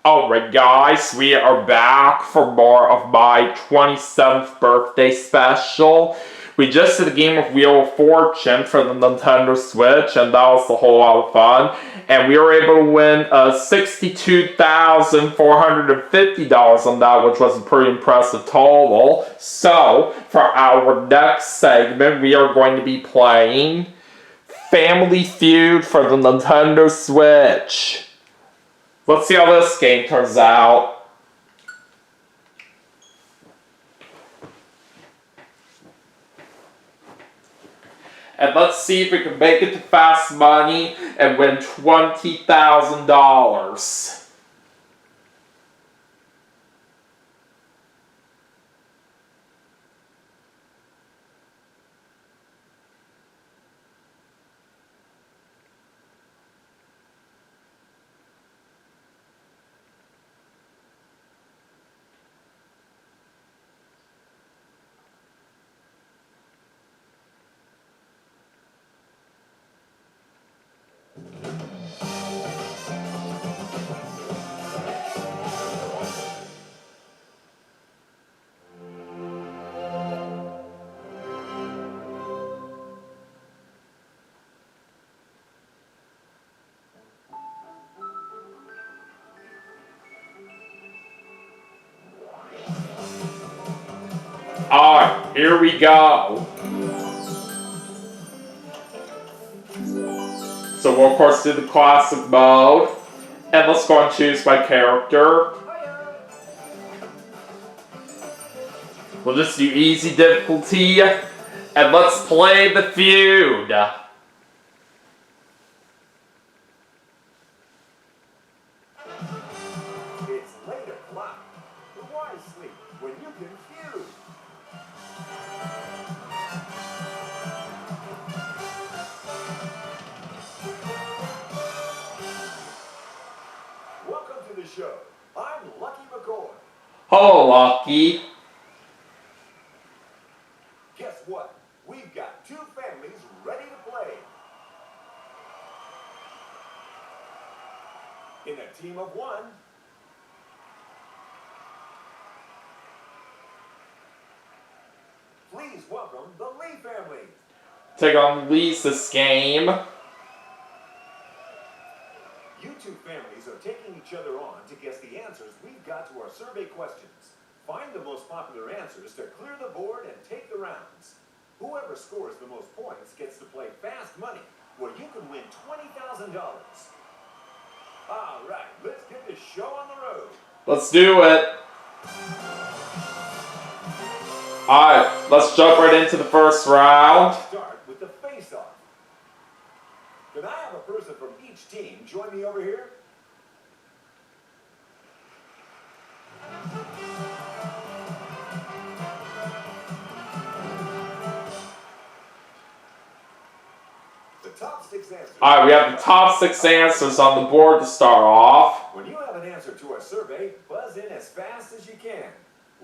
Alright guys, we are back for more of my 27th birthday special. We just did a game of Wheel of Fortune for the Nintendo Switch, and that was a whole lot of fun. And we were able to win $62,450 on that, which was a pretty impressive total. So, for our next segment, we are going to be playing Family Feud for the Nintendo Switch. Let's see how this game turns out. And let's see if we can make it to Fast Money and win $20,000. Alright, here we go. So we'll of course do the classic mode. And let's go and choose my character. We'll just do easy difficulty. And let's play the feud. It's late o'clock. Why sleep when you can feud? Welcome to the show. I'm Lucky McCoy. Hello, Lucky. Guess what? We've got two families ready to play. In a team of one. Please welcome the Lee family. Take on Lee's this game. You two families are taking each other on to guess the answers we've got to our survey questions. Find the most popular answers to clear the board and take the rounds. Whoever scores the most points gets to play Fast Money, where you can win $20,000. All right, let's get this show on the road. Let's do it. Alright, let's jump right into the first round. Start with the face-off. Can I have a person from each team join me over here? The top 6 answers. Alright, we have the top 6 answers on the board to start off. When you have an answer to our survey, buzz in as fast as you can.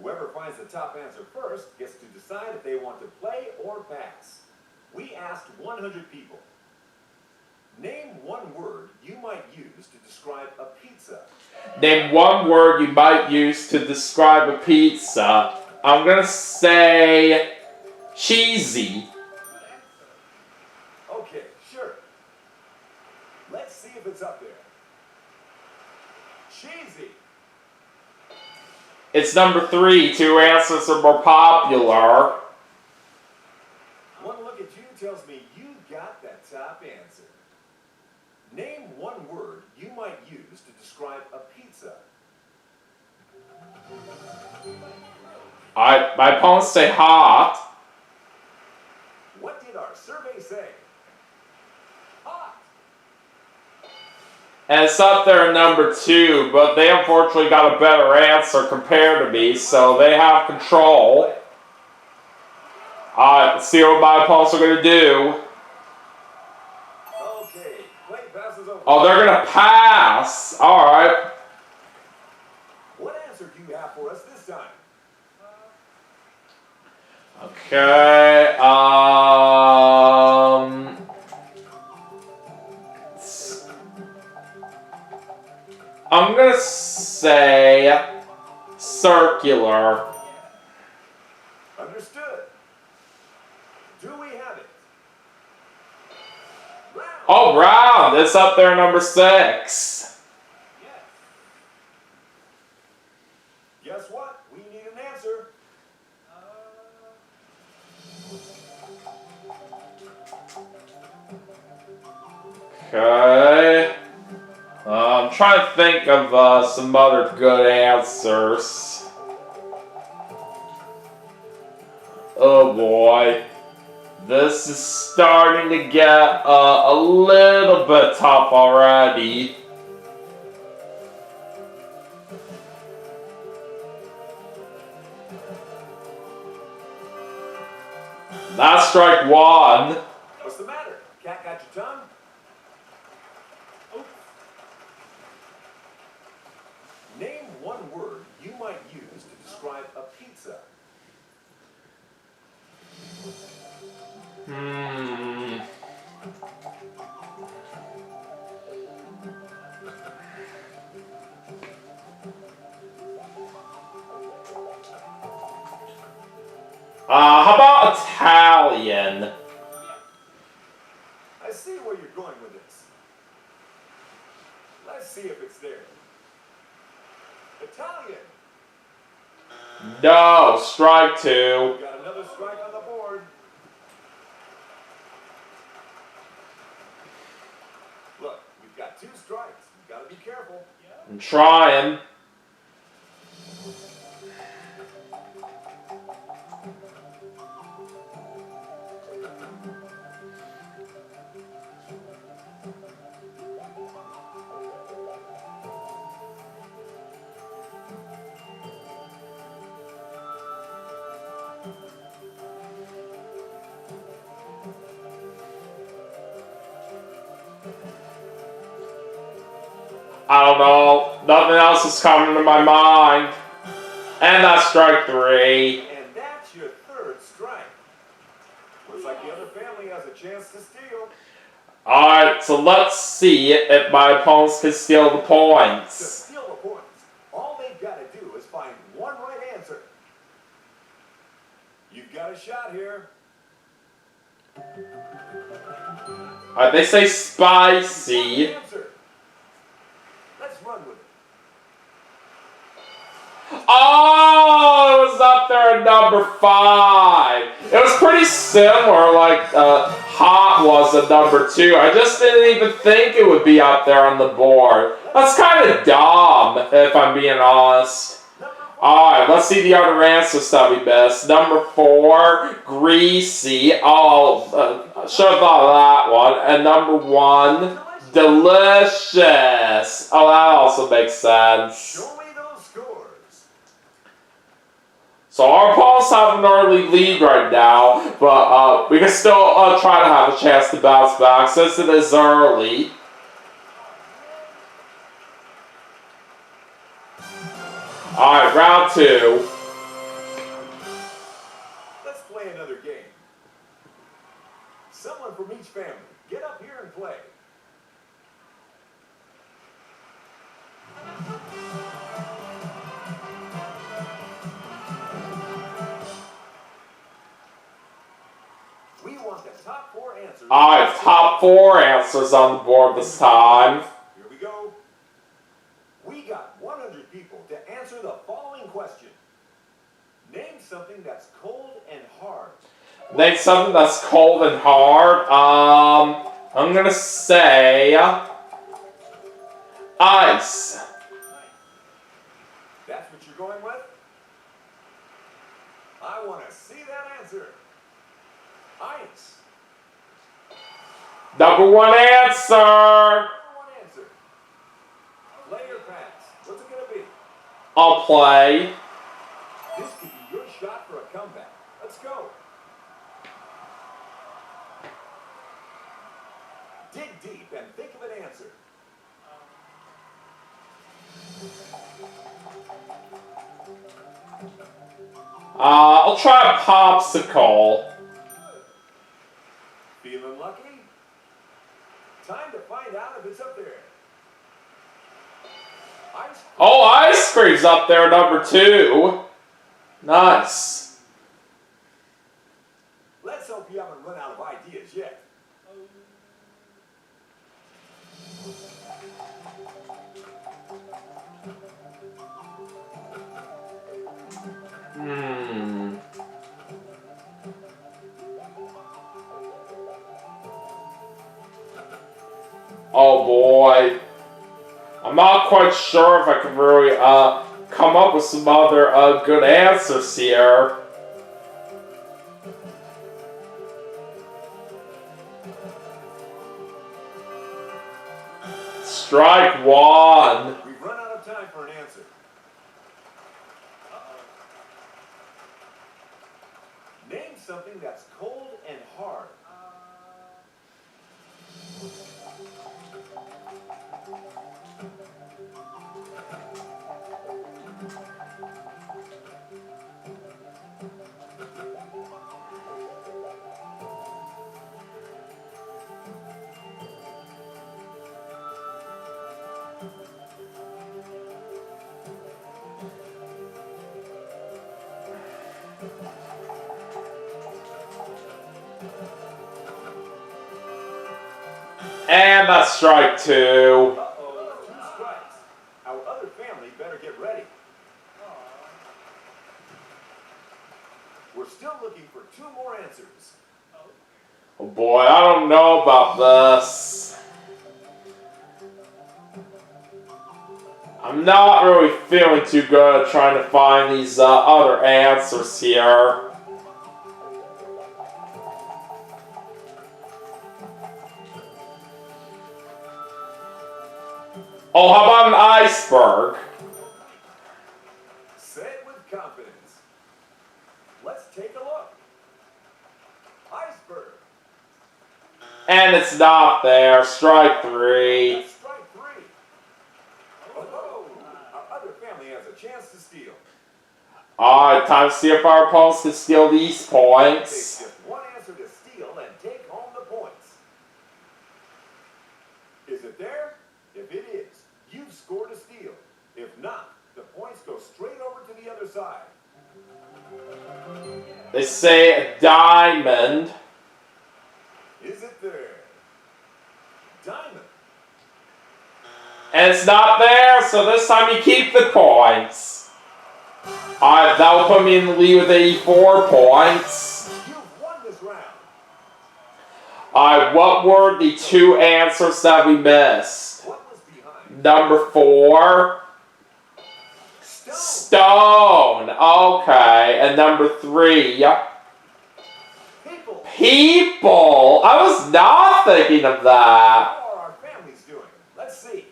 Whoever finds the top answer first gets to decide if they want to play or pass. We asked 100 people. Name one word you might use to describe a pizza. Name one word you might use to describe a pizza. I'm gonna say cheesy. Okay, sure. Let's see if it's up there. Cheesy. It's number 3. 2 answers are more popular. One look at you tells me you got that top answer. Name one word you might use to describe a pizza. My opponents say hot. What did our survey say? Hot. And it's up there at number 2, but they unfortunately got a better answer compared to me, so they have control. Alright, let's see what my opponents are going to do. Okay, play passes over. Oh, they're going to pass. Alright. What answer do you have for us this time? Okay, I'm I'm gonna say circular. Understood. Do we have it? Round. Oh, round. It's up there, number 6. Guess what? We need an answer. Okay. I'm trying to think of some other good answers. Oh boy. This is starting to get a little bit tough already. That's strike 1. What's the matter? Cat got your tongue? Oops. Name one word you might use to describe a pizza. How about Italian? I see where you're going with this. Let's see if it's there. Italian. No, strike 2. Got another strike on the board. Look, we've got 2 strikes. You've got to be careful. I'm trying. I don't know. Nothing else is coming to my mind. And that's strike 3. And that's your 3rd strike. Looks like the other family has a chance to steal. Alright, so let's see if my opponents can steal the To points. steal the points, all they've got to do is find one right answer. You've got a shot here. Alright, they say spicy. Answer. Let's run with it. Oh, it was up there at number 5. It was pretty similar, like hot was at number 2. I just didn't even think it would be up there on the board. That's kind of dumb, if I'm being honest. Alright, let's see the other answers that we missed. Number 4, greasy. Oh, should have thought of that one. And number 1, delicious. Oh, that also makes sense. Show me those scores. So our opponents have an early lead right now, but we can still try to have a chance to bounce back since it is early. Alright, round 2. Let's play another game. Someone from each family, get up here and play. We want the top 4 answers. Alright, top 4 answers on the board this time. Here we go. We got 100 people to answer the following question. Name something that's cold and hard. Name something that's cold and hard. I'm gonna say ice. That's what you're going with? I want to see that answer. Ice. Number 1 answer. Number 1 answer. Play or pass. What's it going to be? I'll play. This could be your shot for a comeback. Let's go. Dig deep and think of an answer. I'll try a popsicle. Feeling lucky? Time to find out if it's up there. Ice Oh, ice cream's up there, number 2. Nice. Let's hope you haven't run out of ideas yet. Oh boy. I'm not quite sure if I can really come up with some other good answers here. Strike 1. We've run out of time for an answer. Name something that's cold and hard. And that's strike 2. Uh-oh, 2 strikes. Our other family better get ready. We're still looking for 2 more answers. Oh boy, I don't know about this. I'm not really feeling too good trying to find these other answers here. Oh, how about an iceberg? Say it with confidence. Let's take a look. Iceberg. And it's not there. Strike 3. That's strike 3. Oh, our other family has a chance to steal. Alright, time to see if our opponents can steal these Takes points. just 1 answer to steal and take home the points. Is it there? If it is, you've scored a steal. If not, the points go straight over to the other side. They say a diamond. Is it there? Diamond. And it's not there, so this time you keep the points. Alright, that will put me in the lead with 84 points. You've won this round. Alright, what were the 2 answers that we missed? What was behind? Number 4. Stone. Stone. Okay. And number 3. People. People. I was not thinking of that. How are our families doing? Let's see.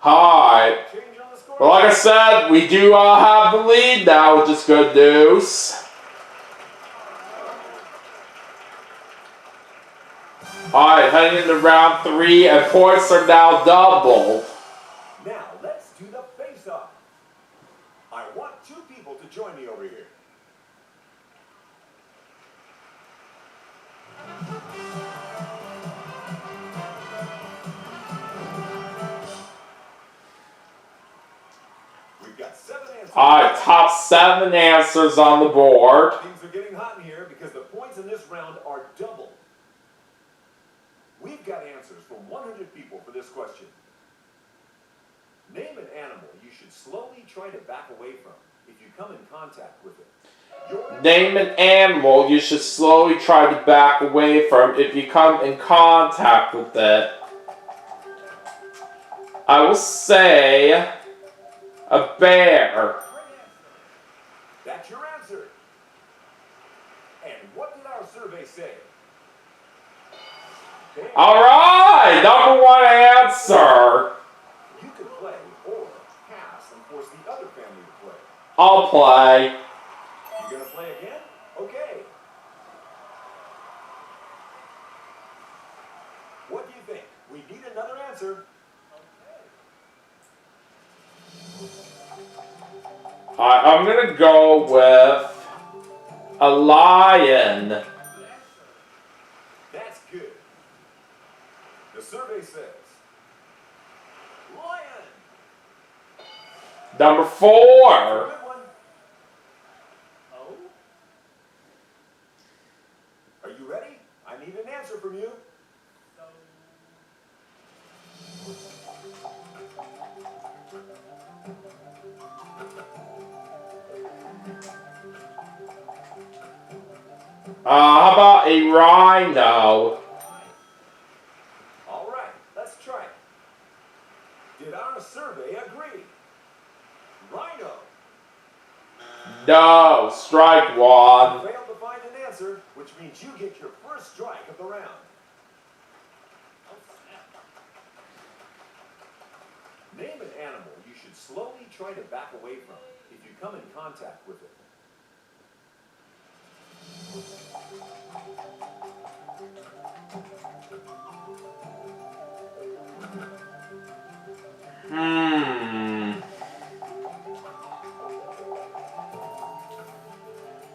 Alright. Change on the score. Well, like I said, we do have the lead now, which is good news. Alright, heading into round 3, and points are now doubled. Now, let's do the face-off. I want 2 people to join me over here. We've got 7 answers. Alright, top 7 answers on the board. Things are getting hot in here because the points in this round are doubled. We've got answers from 100 people for this question. Name an animal you should slowly try to back away from if you come in contact with it. Name an animal you should slowly try to back away from if you come in contact with it. I will say a bear. That's your answer. And what did our survey say? Alright, number 1 answer. You can play or pass and force the other family to play. I'll play. You gonna play again? Okay. What do you think? We need another answer. I'm gonna go with a lion. That's good. The survey says, lion. Number 4. Good one. Oh? Are you ready? I need an answer from you. How about a rhino? All right, let's try it. Did our survey agree? Rhino. No, strike You 1. failed to find an answer, which means you get your first strike of the round. Name an animal you should slowly try to back away from if you come in contact with it.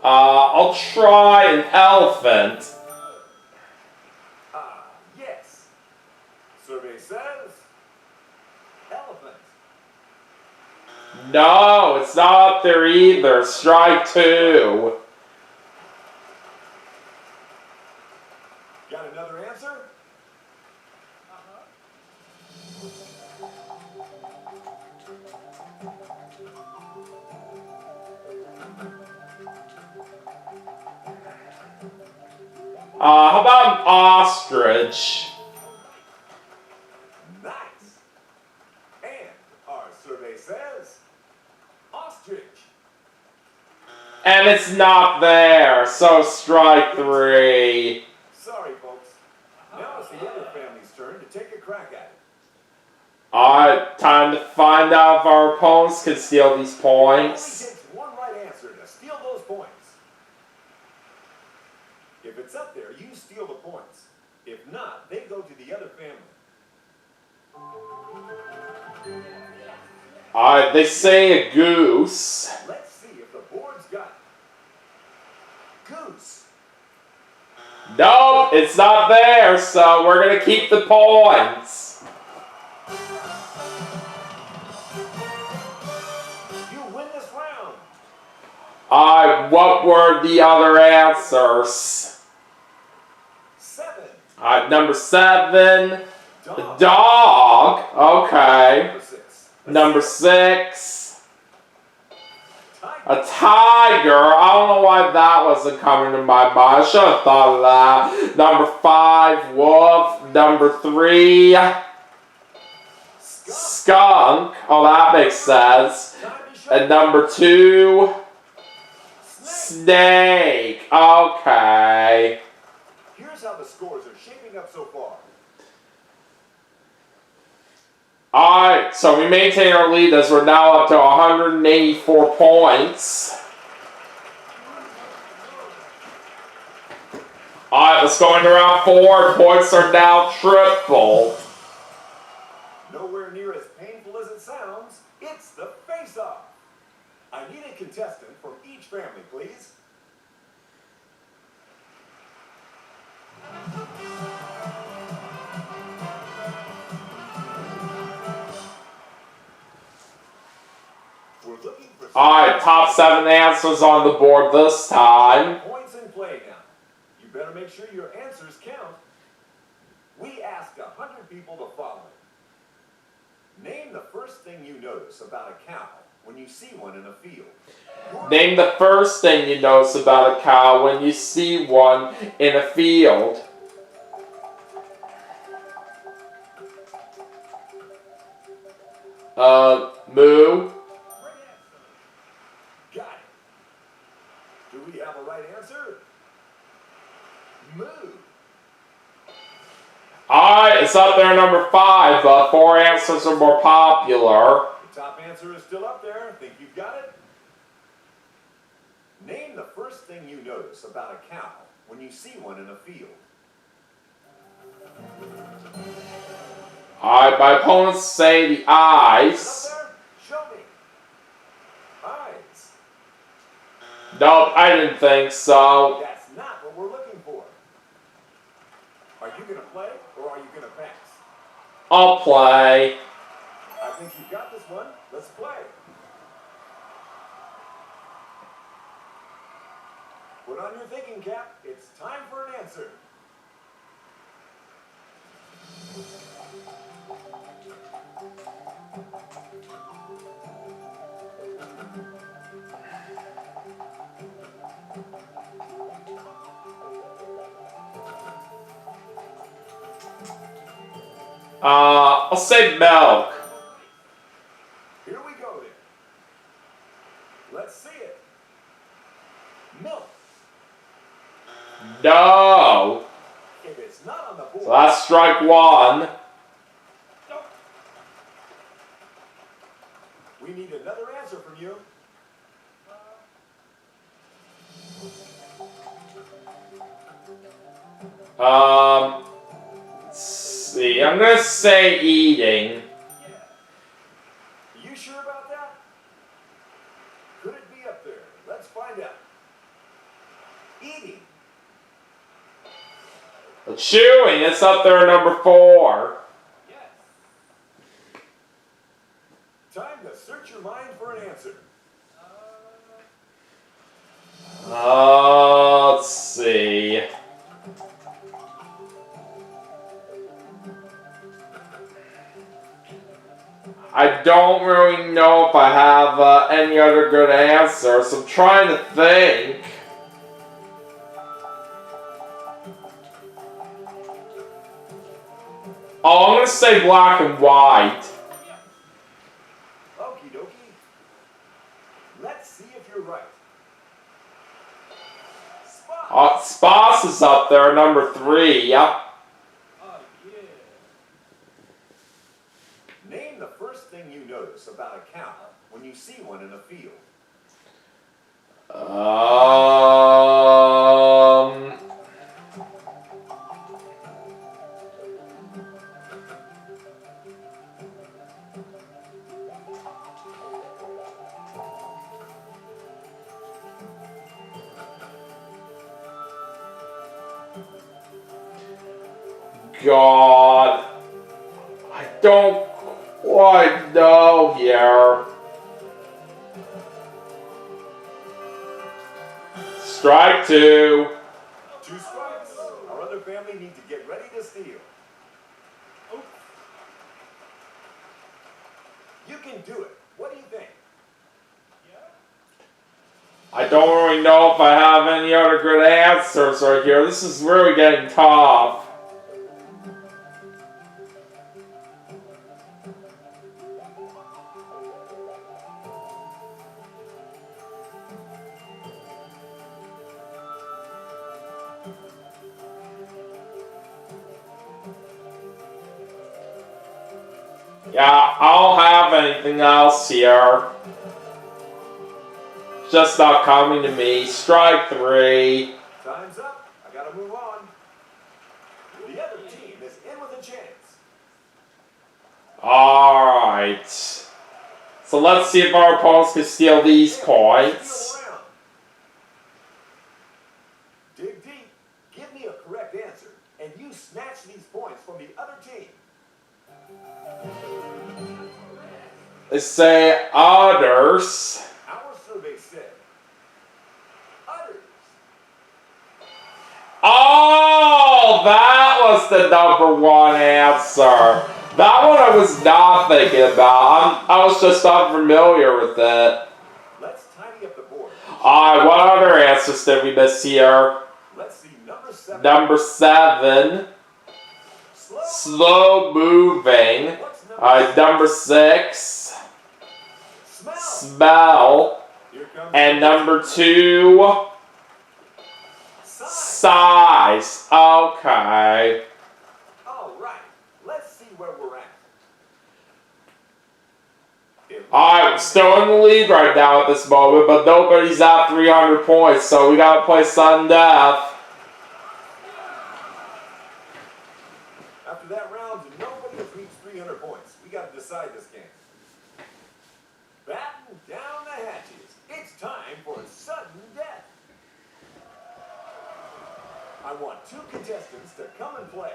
I'll try an elephant. Yes. Survey says elephant. No, it's not up there either. Strike 2. Got another answer? How about an ostrich? Nice. And our survey says ostrich. And it's not there, so strike 3. Sorry, folks. Now it's the other family's turn to take a crack at it. Alright, time to find out if our opponents can steal these It only points. takes one right answer to steal those points. If it's up there, you steal the points. If not, they go to the other family. Alright, they say a goose. Let's see if the board's got it. Goose. Nope, it's not there, so we're gonna keep the points. You win this round. Alright, what were the other answers? 7. Alright, number 7. Dog. Dog. Okay. Number 6. Number 6. Tiger. A tiger. I don't know why that wasn't coming to my mind. I should have thought of that. Number 5. Wolf. Number 3. Skunk. Oh, that makes sense. Time to show And number 2. Snake. Snake. Okay. Here's how the scores are shaping up so far. Alright, so we maintain our lead as we're now up to 184 points. Alright, let's go into round 4. Points are now tripled. Nowhere near as painful as it sounds, it's the face-off. I need a contestant from each family, please. We're looking for Alright, top 7 answers on the board this time. points in play now. You better make sure your answers count. We asked 100 people the following. Name the first thing you notice about a cow when you see one in a field. Name the first thing you notice about a cow when you see one in a field. Moo. Got it. Do we have a right answer? Moo. Alright, it's up there number 5, but 4 answers are more popular. The top answer is still up there. Think you've got it? Name the first thing you notice about a cow when you see one in a field. Alright, my opponents say the Is eyes. it up there? Show me. Eyes. Nope, I didn't think so. That's not what we're looking for. Are you going to play or are you going to pass? I'll play. I think you've got this one. Let's play. Put on your thinking cap. It's time for an answer. I'll say milk. Here we go then. Let's see it. Milk. No. If it's not on the board. So that's strike one. Nope. We need another answer from you. Let's see. I'm gonna say eating. You sure about that? Could it be up there? Let's find out. Eating. Chewing. It's up there, number 4. Yes. Time to search your mind for an answer. Let's see. I don't really know if I have any other good answers. I'm trying to think. Oh, I'm gonna say black and white. Okie dokie. Let's see if you're right. Spot. Spas is up there, number 3. Yep. Oh, yeah. Name the first thing you notice about a cow when you see one in a field. God. I don't quite know here. Strike 2. 2 strikes. Our other family need to get ready to steal. Oops. You can do it. What do you think? I don't really know if I have any other good answers right here. This is really getting tough. Yeah, I don't have anything else here. Just not coming to me. Strike 3. Time's up. I gotta move on. The other team is in with a chance. Alright. So let's see if our opponents can steal these coins. Steal around. Dig deep. Give me a correct answer, and you snatch these points from the other team. They say others. Our survey said udders. Oh, that was the number 1 answer. That one I was not thinking about. I was just unfamiliar with it. Let's tidy up the board. Alright, what other answers did we miss here? Let's see number 7. Number 7. Slow moving. What's Number 6. Smell. Here comes And number 2. Size. Okay. All right. Let's see where we're at. Alright, still in the lead right now at this moment, but nobody's at 300 points, so we gotta play sudden death. After that round, nobody has reached 300 points. We gotta decide this game. Batten down the hatches. It's time for sudden death. I want 2 contestants to come and play.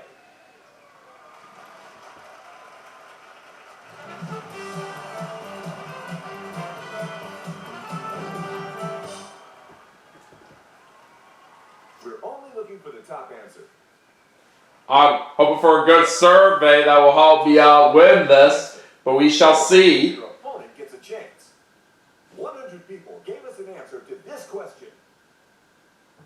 I'm hoping for a good survey that will help me win this, but we shall see. Your opponent gets a chance. 100 people gave us an answer to this question.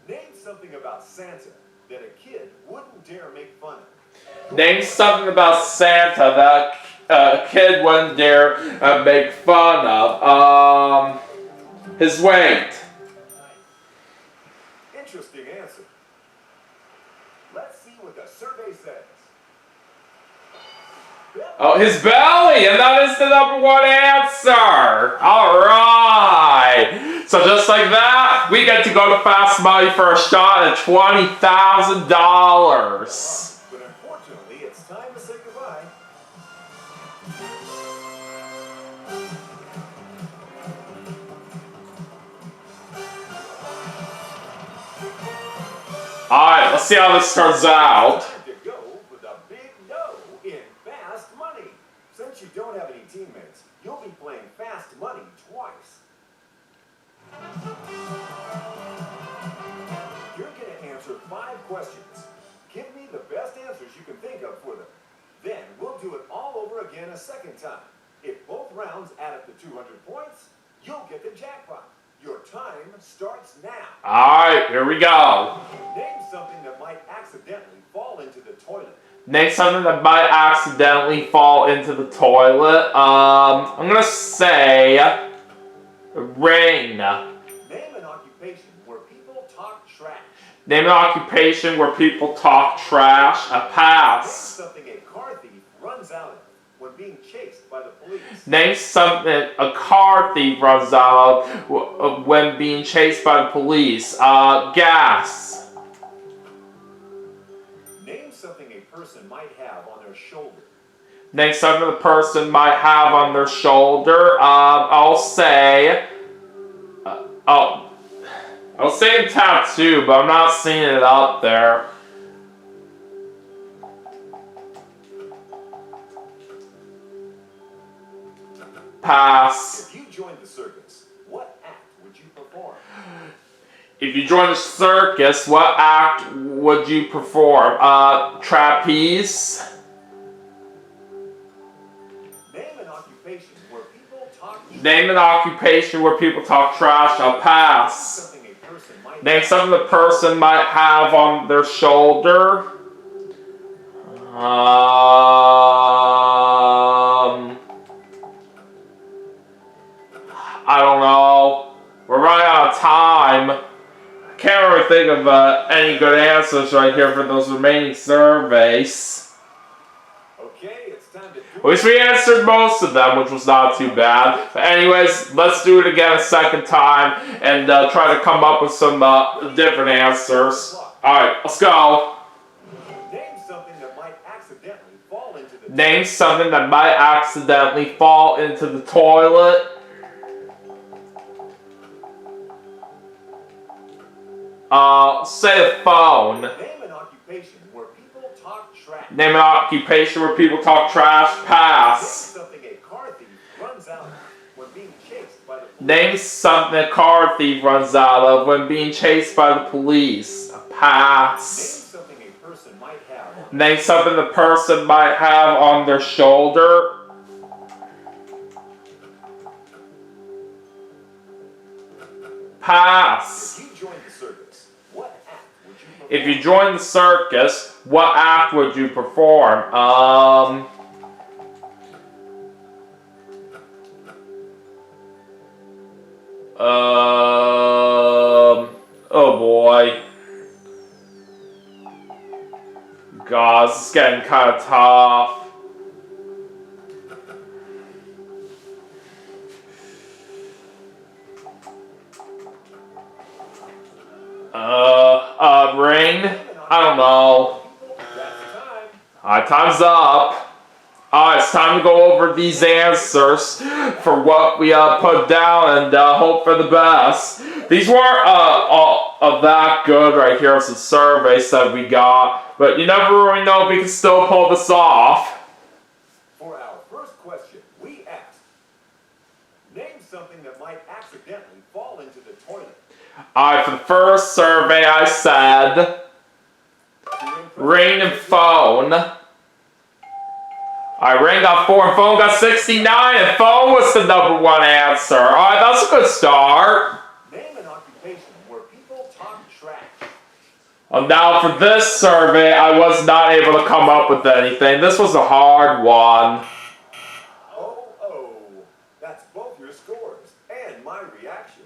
Name something about Santa that a kid wouldn't dare make fun of. Name something about Santa that a kid wouldn't dare make fun of. His weight. Interesting answer. Let's see what the survey says. Oh, his belly, and that is the number one answer. All right. So just like that, we get to go to Fast Money for a shot at $20,000. But unfortunately, it's time to say goodbye. All right, let's see how this turns out. Time to go for the big no in Fast Money. Since you don't have any teammates, you'll be playing Fast Money twice. You're going to answer 5 questions. Give me the best answers you can think of for them. Then we'll do it all over again a second time. If both rounds add up to 200 points, you'll get the jackpot. Your time starts now. All right, here we go. Name something that might accidentally fall into the toilet. Name something that might accidentally fall into the toilet. I'm gonna say ring. Name an occupation where people talk trash. Name an occupation where people talk trash. A Name pass. something a car thief runs out of when being chased by the police. Name something a car thief runs out of when being chased by the police. Gas. Name something a person might have on their shoulder. Name something the person might have on their shoulder. I'll say a tattoo, but I'm not seeing it up there. Pass. If you joined the circus, what act would you perform? If you join the circus, what act would you perform? Trapeze. Name an occupation where people talk trash. Name an occupation where people talk trash. I'll pass. Something a person might Name something the person might have on their shoulder. I don't know. We're running out of time. I can't really think of any good answers right here for those remaining surveys. Okay, it's time to do At least we answered most of them, which was not too bad. But anyways, let's do it again a second time and try to come up with some different answers. Alright, let's go. Name something that might accidentally fall into the Name something that might accidentally fall into the toilet. Say a phone. Name an occupation where people talk trash. Name an occupation where people talk trash. Name Pass. something a car thief runs out of when being chased by the police. Name something a car thief runs out of when being chased by the police. Name Pass. something a person might have on Name something the person might have on their shoulder. Pass. If you joined the circus, what act would you perform? If you join the circus, what act would you perform? Oh boy. God, this is getting kind of tough. Ring? I don't know. That's time. Alright, time's up. Alright, it's time to go over these answers for what we put down and hope for the best. These weren't all that good right here as the surveys that we got, but you never really know if we can still pull this off. For our first question, we asked, name something that might accidentally fall into the toilet. Alright, for the first survey I said To impress Ring and phone. Alright, Ring got 4 and phone got 69, and phone was the number 1 answer. Alright, that's a good start. Name an occupation where people talk trash. Now for this survey, I was not able to come up with anything. This was a hard one. Oh, that's both your scores and my reaction.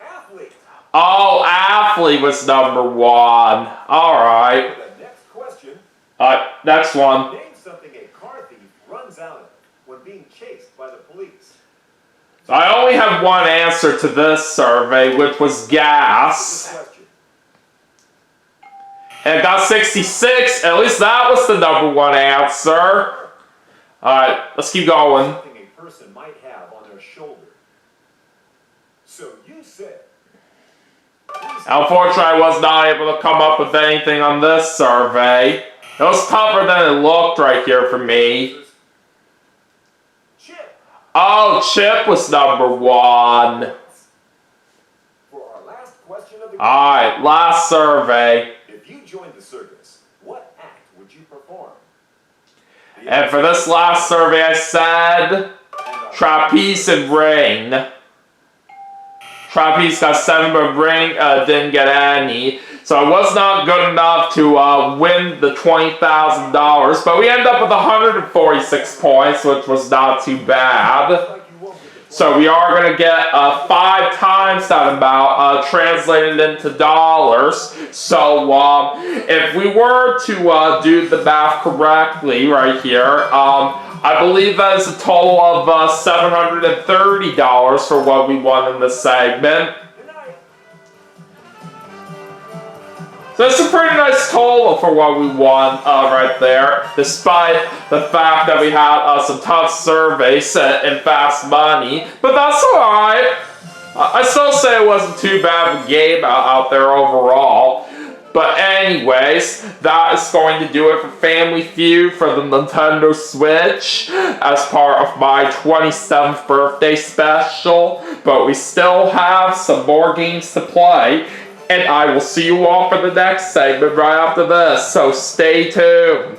Athlete. Oh, athlete was number 1. Alright. The next question. Next one. Name something a car thief runs out of when being chased by the police. I only have one answer to this survey, which was gas. Good question. And it got 66. At least that was the number 1 answer. Alright, let's keep going. Something a person might have on their shoulder. So you said. Unfortunately, I was not able to come up with anything on this survey. It was tougher than it looked right here for me. Chip. Oh, Chip was number 1. For our last question of the game. Alright, last survey. If you joined the circus, what act would you perform? And for this last survey, I said trapeze and ring. Trapeze got 7, but ring didn't get any. So it was not good enough to win the $20,000. But we ended up with 146 points, which was not too bad. So we are going to get 5 times that amount translated into dollars. So if we were to do the math correctly right here, I believe that is a total of $730 for what we won in this segment. So that's a pretty nice total for what we won right there, despite the fact that we had some tough surveys and fast money. But that's alright. I still say it wasn't too bad of a game out there overall. But anyways, that is going to do it for Family Feud for the Nintendo Switch as part of my 27th birthday special. But we still have some more games to play. And I will see you all for the next segment right after this, so stay tuned.